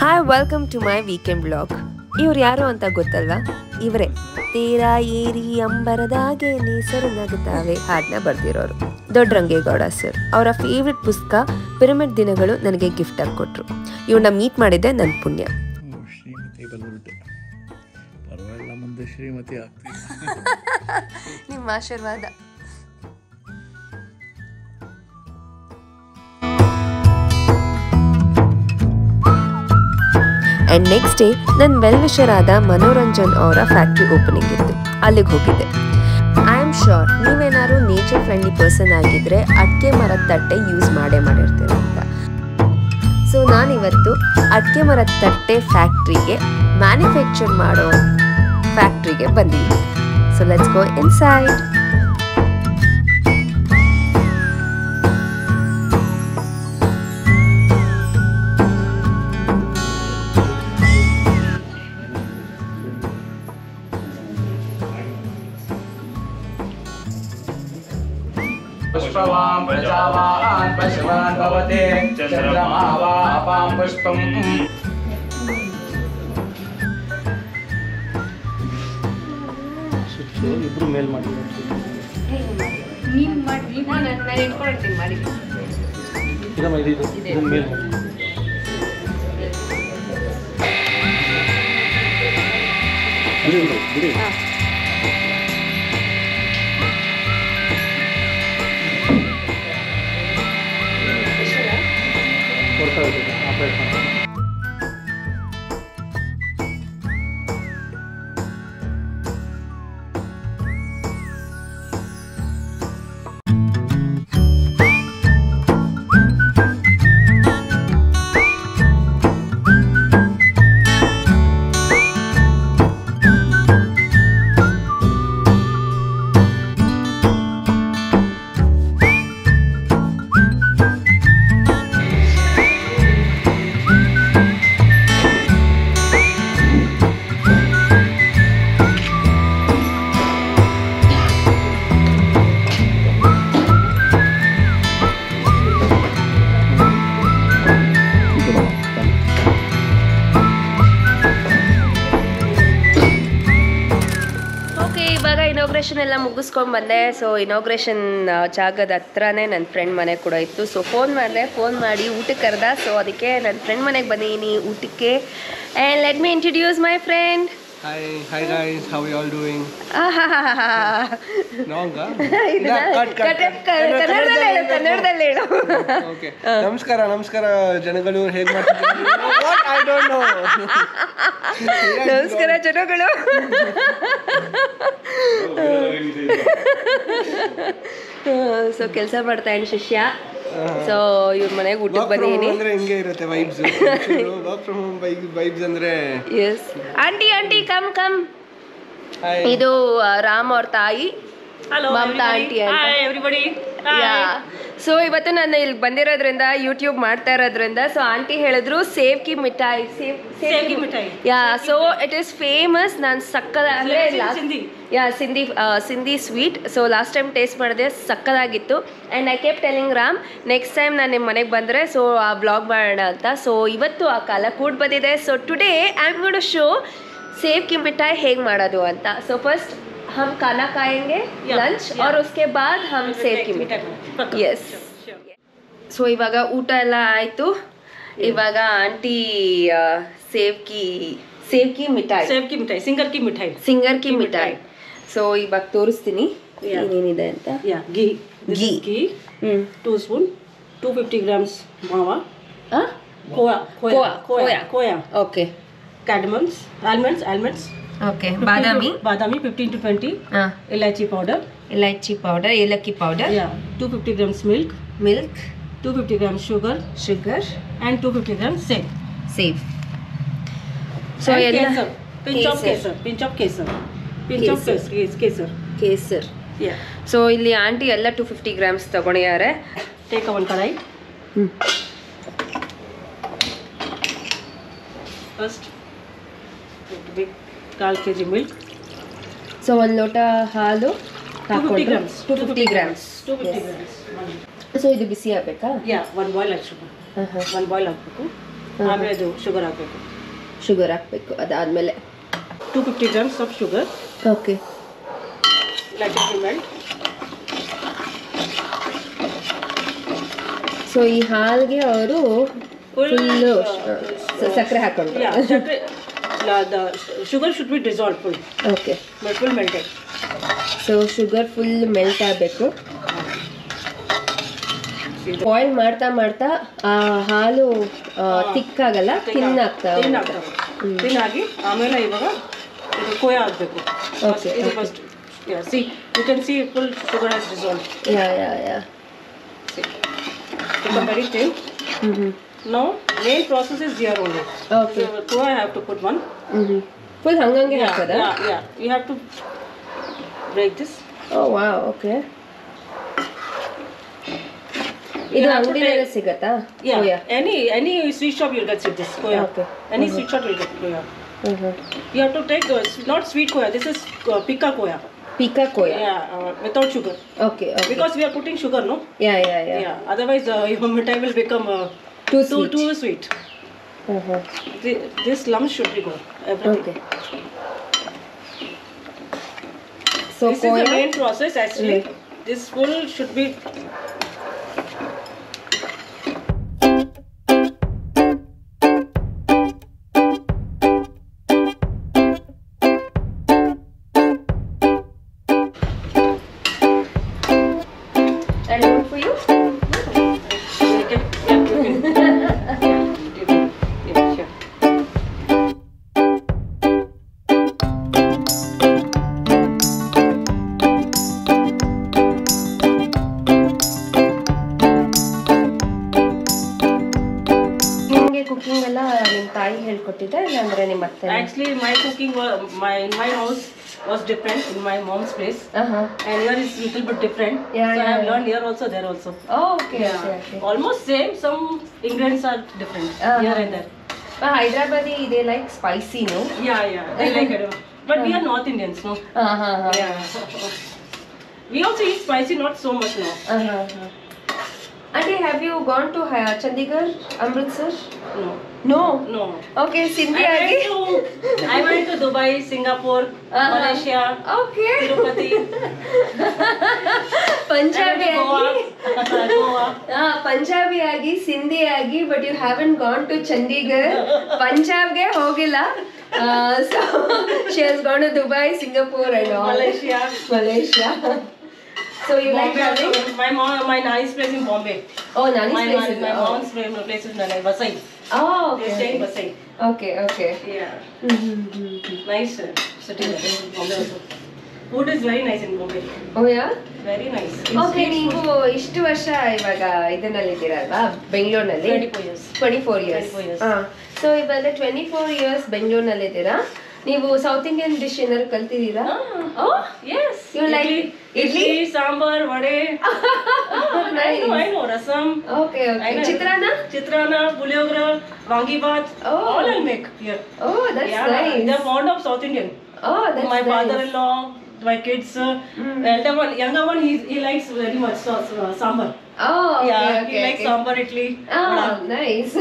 Hi welcome to my weekend blog. ಇವ್ರು ಯಾರು ಅಂತ ಗೊತ್ತಲ್ವಾ? ಇವರೇ ತೀರಾ ಏರಿ ಅಂಬರದಾಗೆ ನೇಸರು ನಗುತ್ತಾವೆ ಹಾಡನ್ನ ಬರ್ದಿರೋರು ದೊಡ್ಡ ರಂಗೇಗೌಡ ಸರ್. ಅವರ ಫೇವ್ರೆಟ್ ಪುಸ್ತಕ ಪಿರಮಿಡ್ ದಿನಗಳು ನನಗೆ ಗಿಫ್ಟ್ ಆಗಿ ಕೊಟ್ಟರು. ಇವ್ರನ್ನ ಮೀಟ್ ಮಾಡಿದ್ದೆ ನನ್ನ ಪುಣ್ಯ. ಶ್ರೀಮತಿ ಆಗ್ತೀವಿ. ನಿಮ್ಮ ಆಶೀರ್ವಾದ. ಆ್ಯಂಡ್ ನೆಕ್ಸ್ಟ್ ಡೇ ನನ್ನ ವೆಲ್ ವಿಷರ್ ಆದ ಮನೋರಂಜನ್ ಅವರ ಫ್ಯಾಕ್ಟ್ರಿ ಓಪನಿಂಗ್ ಇತ್ತು, ಅಲ್ಲಿಗೆ ಹೋಗಿದ್ದೆ. ಐ ಆಮ್ ಶ್ಯೂರ್ ನೀವೇನಾದ್ರು ನೇಚರ್ ಫ್ರೆಂಡ್ಲಿ ಪರ್ಸನ್ ಆಗಿದ್ರೆ ಅಡಿಕೆ ಮರದ ತಟ್ಟೆ ಯೂಸ್ ಮಾಡಿರ್ತೀರ ಅಂತ. ಸೊ ನಾನಿವತ್ತು ಅಡಿಕೆ ಮರದ ತಟ್ಟೆ ಫ್ಯಾಕ್ಟ್ರಿಗೆ ಮ್ಯಾನುಫ್ಯಾಕ್ಚರ್ ಮಾಡೋ ಫ್ಯಾಕ್ಟ್ರಿಗೆ ಬಂದಿದ್ದೀನಿ. So let's go inside. पुष्पवान् प्रजावान् पशुवान् भवते चन्द्रमा वा अपां पुष्पम्. ಇಬ್ರು ಮೇಲ್ ಮಾಡಿ ನೀವು ಮಾಡಿ ನಾನು ಇಟ್ಕೊಳ್ತೀನಿ ಮಾಡಿ ಇದಮ್ಮ ಇದು ಮೇಲ್ ಮಾಡಿ. ಬಿಡಿ ಕೊಡ್ತಾ ಇದ್ದೀನಿ ಆಪರೇಟ್ ಮಾಡಿ. ಇನಾಗ್ರೇಷನ್ ಎಲ್ಲ ಮುಗಿಸ್ಕೊಂಡು ಬಂದೆ. ಸೊ ಇನಾಗ್ರೇಷನ್ ಜಾಗದ ಹತ್ರನೇ ನನ್ನ ಫ್ರೆಂಡ್ ಮನೆ ಕೂಡ ಇತ್ತು. ಸೊ ಫೋನ್ ಮಾಡಿ ಊಟಕ್ಕೆ ಕರೆದ. ಸೊ ಅದಕ್ಕೆ ನನ್ನ ಫ್ರೆಂಡ್ ಮನೆಗೆ ಬಂದಿದ್ದೀನಿ ಊಟಕ್ಕೆ. And let me introduce my friend. Hi guys, how are you all doing? Nonga? ಕನ್ನಡದಲ್ಲಿ ಹೇಳು. Okay. ನಮಸ್ಕಾರ ಜನಗಳು ಹೇಗೆ ಮಾಡ್ತಿದ್ದೀರಿ? What? I don't know. ನಮಸ್ಕಾರ ಜನಗಳು. ಸೊ ಕೆಲಸ ಮಾಡ್ತಾ ಇದ್ದೀನಿ ಶಿಷ್ಯ. ಸೊ ಇವ್ರ ಮನೆಗೆ ಊಟಕ್ಕೆ ಬಂದಿದ್ದೀನಿ. ಅಂದ್ರೆ ಹಿಂಗೆ ಇರುತ್ತೆ vibes. Work from home vibes ಅಂದ್ರೆ ಎಸ್. Aunty come. ಇದು ರಾಮ್ ಅವ್ರ ತಾಯಿ ಮಮತಾ ಆಂಟಿ ಅಂತ. ಸೊ ಇವತ್ತು ನಾನು ಇಲ್ಲಿ ಬಂದಿರೋದ್ರಿಂದ ಯೂಟ್ಯೂಬ್ ಮಾಡ್ತಾ ಇರೋದ್ರಿಂದ ಸೊ ಆಂಟಿ ಹೇಳಿದ್ರು ಸೇವ್ ಕಿ mithai. Yeah, so it is famous. ನಾನು ಸಕ್ಕದ ಅಂದರೆ Sindhi sweet. So last time taste ಮಾಡಿದೆ, ಸಕ್ಕದಾಗಿತ್ತು. And I keep telling Ram next time ನಾನು ನಿಮ್ಮ ಮನೆಗೆ ಬಂದರೆ ಸೊ ಆ ಬ್ಲಾಗ್ ಮಾಡೋಣ ಅಂತ. ಸೊ ಇವತ್ತು ಆ ಕಾಲ ಕೂಡ ಬಂದಿದೆ. So today I am going to show सेव की मिठाई हेग ಮಾಡೋದು ಅಂತ. ಸೊ ಫಸ್ಟ್ हम खाना खाएंगे लंच और उसके बाद हम सेव की मिठाई. यस. ಸೊ ಇವಾಗ ಊಟ ಎಲ್ಲ ಆಯಿತು. ಇವಾಗ ಆಂಟಿ ಸೇವ್ ಕಿ ಮಿಠಾಯಿ ಸಿಂಗರ್ ಕಿ ಮಿಠಾಯಿ. ಸೊ ಇವಾಗ ತೋರಿಸ್ತೀನಿ ಏನೇನಿದೆ ಅಂತ. ghee 2 spoon 250 grams mawa koya okay. almonds okay. Badami 15 to 20 elaichi powder ಏಲಕ್ಕಿ powder 250 grams milk 250 grams sugar and 250 grams save. So ಎಲ್ಲ pinch of kesar. Yeah. So ಇಲ್ಲಿ ಆಂಟಿ ಎಲ್ಲ 250 grams ತಗೊಂಡಿದ್ದಾರೆ. take one kadai. First big 4 kg milk. So ಒಂದು ಲೋಟ ಹಾಲು 250 grams. 250 grams. So ಇದು ಬಿಸಿ ಆಗಬೇಕಾ? Yeah, one boil actually. One boil ಆಗಬೇಕು. ಆಮೇಲೆ ಅದು ಶುಗರ್ ಹಾಕಬೇಕು. ಶುಗರ್ ಹಾಕಬೇಕು. ಅದಾದಮೇಲೆ 250 grams of sugar. Okay. Let it melt. So ಈ ಹಾಲ್ಗೆ ಅವರು ಫುಲ್ಲು ಸಕ್ಕರೆ ಹಾಕೊಂಡ್ರು. Yeah, the sugar should be dissolved full. Okay. Full melted. So sugar full melt ಆಗಬೇಕು. ಬಾಯ್ಲ್ ಮಾಡ್ತಾ ಮಾಡ್ತಾ ಆ ಹಾಲು ತಿಕ್ಕಾಗಲ್ಲ, ತಿನ್ನಾಗ್ತಾ ತಿನ್ನಾಗಿ ಆಮೇಲೆ ಇವಾಗ ಇದು ಕೋಯ ಆಗಬೇಕು. ಓಕೆ. ಇದು first see you can see full sugar has dissolved. Yeah become very thin. Now main process is here only. Okay. So I have to put one. Full ಹಂಗಂಗೆ ಹಾಕೋದಾ? Yeah. You have to break this. Oh wow. Okay. ಇದು ಅಂಗಡಿಯಲ್ಲಿ ಸಿಗತ್ತಾ? Yeah. Any sweet shop you'll get this koya. Okay. Any sweet shop you'll get koya. You have to take not sweet koya. This is pika koya. Pika koya. Yeah, without sugar. Okay. Because we are putting sugar, no? Yeah. Otherwise, your mithai will become too sweet. This lump should be gone. Everything. Okay. So this is the main process actually. This full should be. And one for you? ನಿಮಗೆ cooking ಎಲ್ಲ ನಿಮ್ಮ ತಾಯಿ ಹೇಳ್ಕೊಟ್ಟಿದ್ದೆ ಇಲ್ಲಾಂದ್ರೆ ನಿಮ್ಮ ಅತ್ತೆ? Actually, my cooking in my house was different in my mom's place, and here is little bit different. Yeah, so I have yeah. learned here also, there also. Oh, okay. Almost same. Some ingredients are different here and there. Hyderabadi, they like spicy, no? Yeah. They like it. But we are North Indians, no? Yeah. We also eat spicy, not so much now. Auntie, have you gone to Chandigarh, Amritsar? No. No. Okay, Sindhi agi. I went to Dubai, Singapore, Malaysia, Okay. Tirupati, Punjabi agi. Goa. Punjabi agi, Sindhi agi, but you haven't gone to Chandigarh. Punjab ge hogilla. So she has gone to Dubai, Singapore, and all. Malaysia. So you like traveling? My nice place in Bombay. Oh, Nani's place. My mom's place is Vasai. Oh, okay. They stay in Vasai. Okay. Yeah. Nice city there in Bombay also. Food is very nice in Bombay. Oh yeah? Very nice. Okay, ನೀವು ಇಷ್ಟು ವರ್ಷ ಇವಾಗ ಇದನ್ನಲ್ಲಿದ್ದೀರಲ್ವಾ, ಬೆಂಗಳೂರಿನಲ್ಲಿ? 24 years. 24 years. So ಇವಾಗ 24 years ಬೆಂಗಳೂರಿನಲ್ಲಿದ್ದೀರಾ. ನೀವು south Indian dish ಏನಾದ್ರು ಕಲ್ತಿದ್ದೀರಾ? Yes. You like idli, sambar, vade. Nice. I know rasam. Okay. Chitrana, puliogra, wangi bath. All I'll make here. Oh, that's nice. They're fond of South Indian. Oh, that's my nice. father-in-law, my kids, elder one, younger one, he likes very much sambar. Oh, okay. He likes sambar idli. Oh, nice.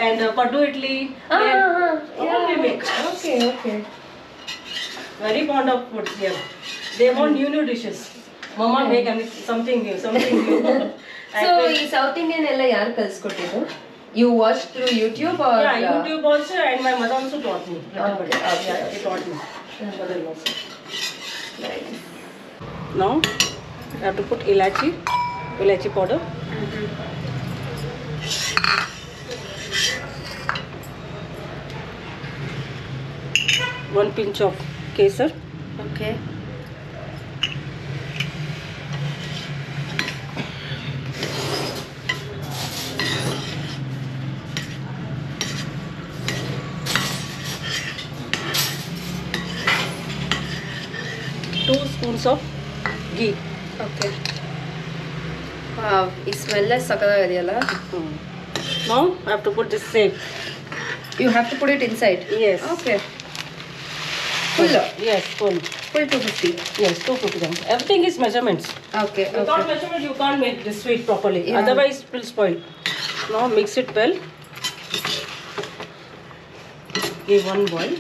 And paddu idli. All we make. Okay. Very fond of food here. They want new dishes. Mama make something new. So ಈ south Indian ಎಲ್ಲ ಯಾರು ಕಲ್ಸ್ಕೊಟ್ಟಿದ್ದು? You watched through YouTube or? Yeah, YouTube also, and my mother also taught me. Okay. She taught me. Mother also. Nice. Now I have to put ilachi powder. One pinch of kesar. Okay. Two spoons of ghee. Okay. Wow, ಈ smell ಸಕ್ಕತ್ತಾಗಿದೆಯಲ್ಲ. Now I have to put this same. You have to put it inside. Yes. Okay. Full. Yes, full. Full 250. Yes, 250 grams. Everything is measurements. Okay. Without measurement, you can't make this sweet properly. Yeah. Otherwise, it will spoil. Now mix it well. Give one boil.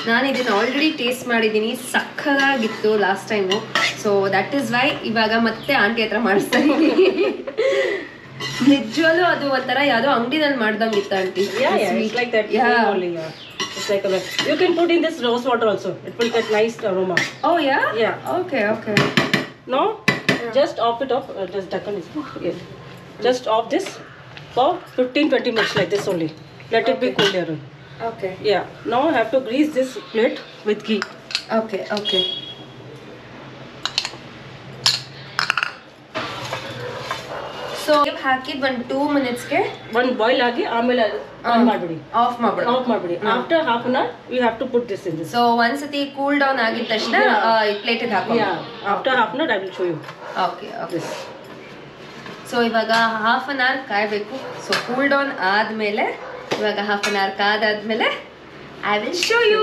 ನಾನು ಇದನ್ನ already taste ಮಾಡಿದ್ದೀನಿ, ಸಕ್ಕತ್ತಾಗಿತ್ತು last time. So that is why ಇವಾಗ ಮತ್ತೆ aunty ಹತ್ರ ಮಾಡಿಸ್ತಾ ಇದ್ದೀನಿ. ನಿಜವಾಗ್ಲೂ ಅದು ಒಂಥರ ಯಾವುದೋ ಅಂಗಡಿನಲ್ಲಿ ಮಾಡ್ದಂಗಿತ್ತು aunty. It's like that. Yeah. Only, yeah. It's like a, you can put in this rose water also. It will get nice aroma. Oh yeah? Yeah. Okay. Now, just off it off. Just ढक्कन is okay. Just off this for 15-20 minutes like this only. Let it be cool there. Okay. Yeah. Now I have to grease this plate with ghee. Okay. So ಹಾಕಿದ್ ಒಂದು 2 ಮಿನಿಟ್ಸ್ಗೆ One boil ಆಗಿ ಆಮೇಲೆ on ಮಾಡ್ಬಿಡಿ. Of ಮಾಡ್ಬಿಡಿ. After half an hour, you have to put this in this. So ಒಂದ್ಸತಿ cool down ಆಗಿದ ತಕ್ಷಣ ಪ್ಲೇಟಿಗೆ ಹಾಕೋ. Yeah. After half an hour, I will show you. Okay. So ಇವಾಗ ಹಾಫ್ ಅನ್ ಅವರ್ ಕಾಯಬೇಕು. ಸೊ ಕೂಲ್ ಡೌನ್ ಆದಮೇಲೆ ಇವಾಗ half an hour ಕಾದಾದ್ಮೇಲೆ I will show you.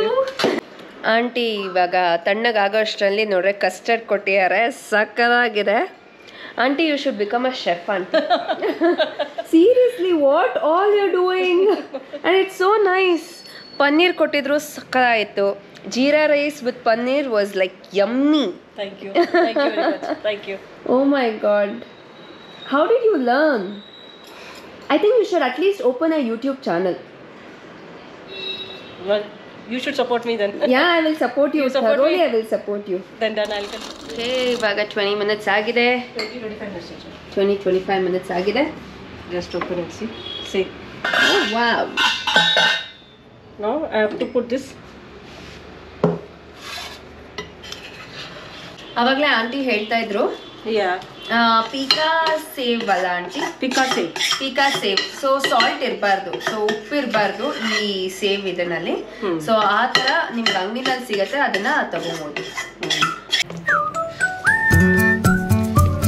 Aunty ಇವಾಗ ತಣ್ಣಗಾಗೋ ಅಷ್ಟರಲ್ಲಿ ನೋಡ್ರೆ ಕಸ್ಟರ್ಡ್ ಕೊಟ್ಟಿದ್ದಾರೆ, ಸಕ್ಕತ್ತಾಗಿದೆ. Auntie, you should become a chef, auntie. Seriously, what all you're doing? And it's so nice. Paneer kottidru sakkadayitu. Jeera rice with paneer was like yummy. Thank you very much. Thank you. Oh my god. How did you learn? I think you should at least open a YouTube channel. Well, you should support me then. Yeah, I will support you. Thoroughly, I will support you. Then I'll continue. Okay, ಇವಾಗ 20 minutes ಆಗಿದೆ. 20-25 minutes. 20-25 minutes ಆಗಿದೆ. Just open and see. See. Oh wow. Now I have to put this. ಅವಾಗಲೇ aunty ಹೇಳ್ತಾ ಇದ್ರು Yeah. Pika sev ಅಲ್ಲ aunty? Pika save. Pika sev. So salt ಇರಬಾರ್ದು, so ಉಪ್ಪು ಇರಬಾರ್ದು ಈ ಸೇವ್ ಇದರಲ್ಲಿ. ಸೊ ಆ ಥರ ನಿಮ್ಗೆ ಅಂಗಡಿನಲ್ಲಿ ಸಿಗತ್ತೆ, ಅದನ್ನ ತಗೋಬೋದು.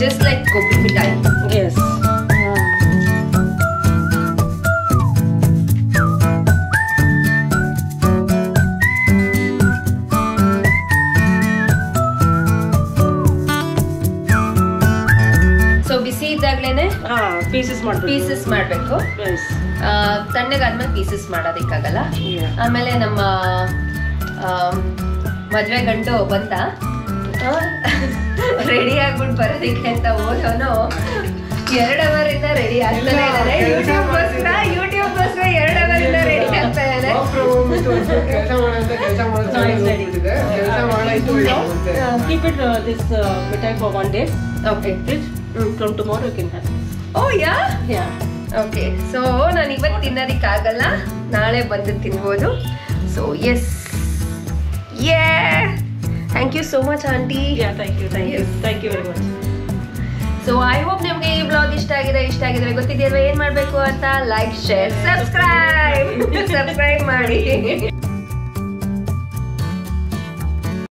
ಜಸ್ಟ್ ಲೈಕ್ ಕೊಬ್ಬರಿ ಮಿಠಾಯಿ. Yes. ಸೊ ಬಿಸಿ ಇದ್ದಾಗ್ಲೇನೆ Pieces ಮಾಡಬೇಕು. ಪೀಸಸ್ ಮಾಡಬೇಕು. Yes. ತಣ್ಣಗಾದ್ಮೇಲೆ ಪೀಸಸ್ ಮಾಡೋದಕ್ಕಾಗಲ್ಲ. Yeah. ಆಮೇಲೆ ನಮ್ಮ ಮದ್ವೆ ಗಂಟು ಬಂತ ರೆಡಿ ಆಗ್ಬಿಟ್ಟು ಬರೋದಕ್ಕೆ ಅಂತ ಹೋದವನು 2 ಅವರ್ ಇಂದ ರೆಡಿ ಆಗ್ತಾನೆ ಇದ್ದಾರೆ. ಯೂಟ್ಯೂಬ್ಗೋಸ್ಕರ 2 ಅವರ್ ಇಂದ ರೆಡಿ ಆಗ್ತಾ ಇದ್ದಾರೆ. Keep it this mithai for 1 day. Okay. Fridge. From tomorrow you can have it. Oh yeah. Yeah. Okay. So ನಾನು ಇವತ್ತು ತಿನ್ನೋದಕ್ಕಾಗಲ್ಲ, ನಾಳೆ ಬಂದು ತಿನ್ಬೋದು. So yes. Yeah. Thank you so much aunty. Yeah, thank you very much. So I hope ನಿಮಗೆ ಈ blog ಇಷ್ಟ ಆಗಿದ್ರೆ ಗೊತ್ತಿದೆಯಲ್ವಾ ಏನು ಮಾಡಬೇಕು ಅಂತ? ಲೈಕ್, ಶೇರ್, ಸಬ್ಸ್ಕ್ರೈಬ್ ಮಾಡಿ.